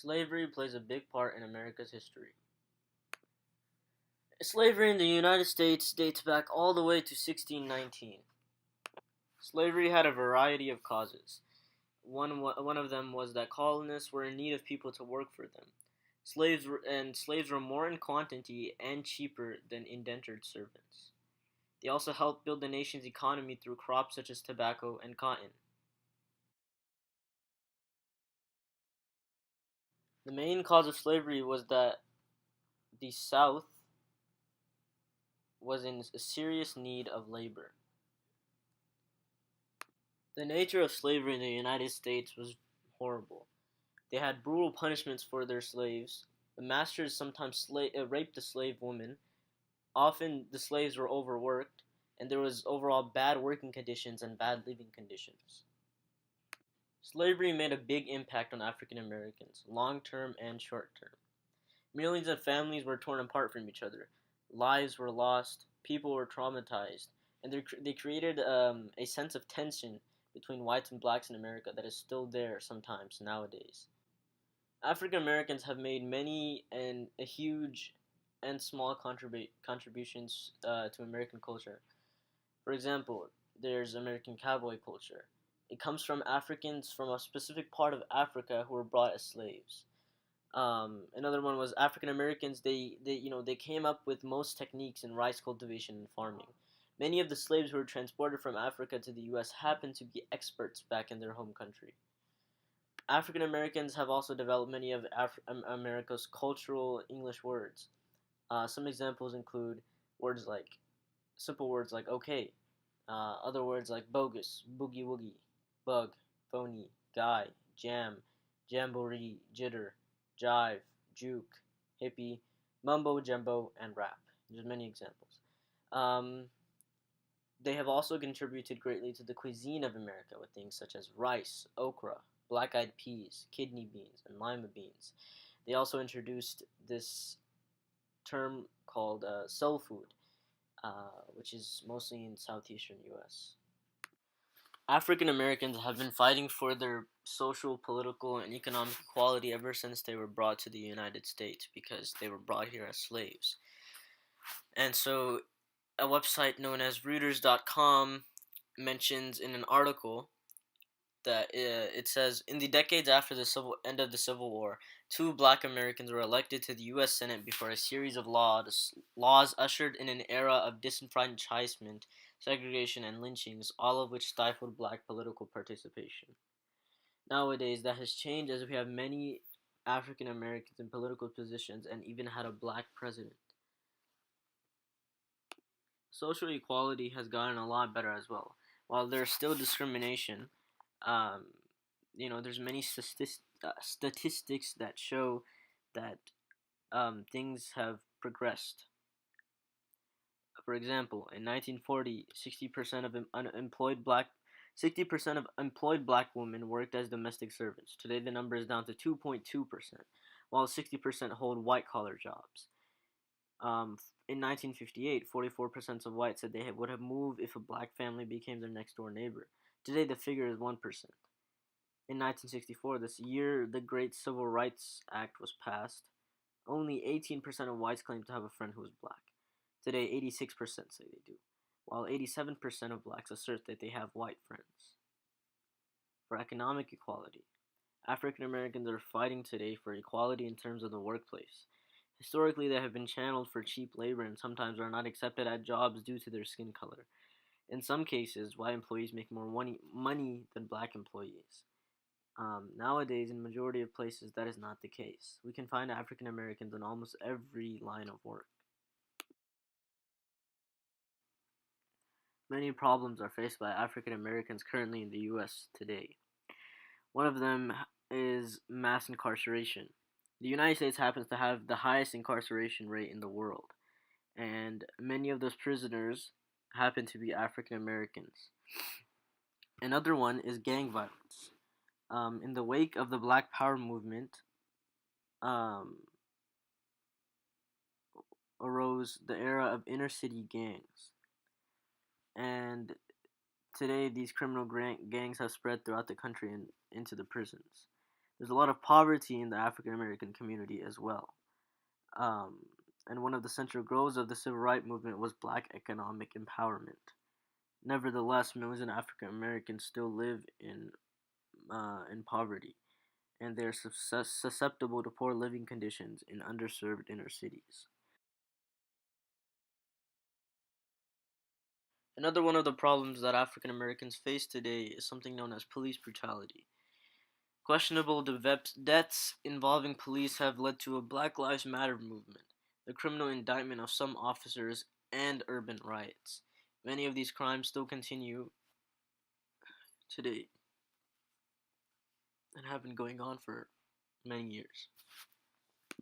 Slavery plays a big part in America's history. Slavery in the United States dates back all the way to 1619. Slavery had a variety of causes. One of them was that colonists were in need of people to work for them. Slaves were more in quantity and cheaper than indentured servants. They also helped build the nation's economy through crops such as tobacco and cotton. The main cause of slavery was that the South was in a serious need of labor. The nature of slavery in the United States was horrible. They had brutal punishments for their slaves. The masters sometimes raped the slave women. Often the slaves were overworked, and there was overall bad working conditions and bad living conditions. Slavery made a big impact on African Americans, long term and short term. Millions of families were torn apart from each other. Lives were lost, people were traumatized, and they created a sense of tension between whites and blacks in America that is still there sometimes nowadays. African Americans have made many and a huge and small contributions to American culture. For example, there's American cowboy culture. It comes from Africans from a specific part of Africa who were brought as slaves. Another one was African Americans. They came up with most techniques in rice cultivation and farming. Many of the slaves who were transported from Africa to the U.S. happened to be experts back in their home country. African Americans have also developed many of America's cultural English words. Some examples include words like simple words like okay, other words like bogus, boogie woogie, bug, phony, guy, jam, jamboree, jitter, jive, juke, hippie, mumbo jumbo, and rap. There's many examples. Um, they have also contributed greatly to the cuisine of America with things such as rice, okra, black-eyed peas, kidney beans, and lima beans. They also introduced this term called soul food, which is mostly in southeastern U.S. African Americans have been fighting for their social, political, and economic equality ever since they were brought to the United States because they were brought here as slaves. And so, a website known as Reuters.com mentions in an article that it says in the decades after the end of the Civil War, two black Americans were elected to the U.S. Senate before a series of laws ushered in an era of disenfranchisement, segregation, and lynchings, all of which stifled black political participation. Nowadays, that has changed as we have many African Americans in political positions and even had a black president. Social equality has gotten a lot better as well. While there's still discrimination, um, there's many statistics that show that things have progressed. For example, in 1940, 60% of employed black women worked as domestic servants. Today, the number is down to 2.2%, while 60% hold white-collar jobs. In 1958, 44% of whites said they would have moved if a black family became their next-door neighbor. Today, the figure is 1%. In 1964, this year the Great Civil Rights Act was passed. Only 18% of whites claim to have a friend who is black. Today, 86% say they do, while 87% of blacks assert that they have white friends. For economic equality, African Americans are fighting today for equality in terms of the workplace. Historically, they have been channeled for cheap labor and sometimes are not accepted at jobs due to their skin color. In some cases, white employees make more money than black employees. Nowadays, in majority of places, that is not the case. We can find African Americans in almost every line of work. Many problems are faced by African Americans currently in the U.S. today. One of them is mass incarceration. The United States happens to have the highest incarceration rate in the world, and many of those prisoners happen to be African Americans. Another one is gang violence. In the wake of the Black Power movement, um, arose the era of inner city gangs, and today these criminal gangs have spread throughout the country and into the prisons. There's a lot of poverty in the African American community as well. Um, and one of the central goals of the civil rights movement was black economic empowerment. Nevertheless, millions of African Americans still live in poverty, and they are susceptible to poor living conditions in underserved inner cities. Another one of the problems that African Americans face today is something known as police brutality. Questionable deaths involving police have led to a Black Lives Matter movement, the criminal indictment of some officers, and urban riots. Many of these crimes still continue today and have been going on for many years.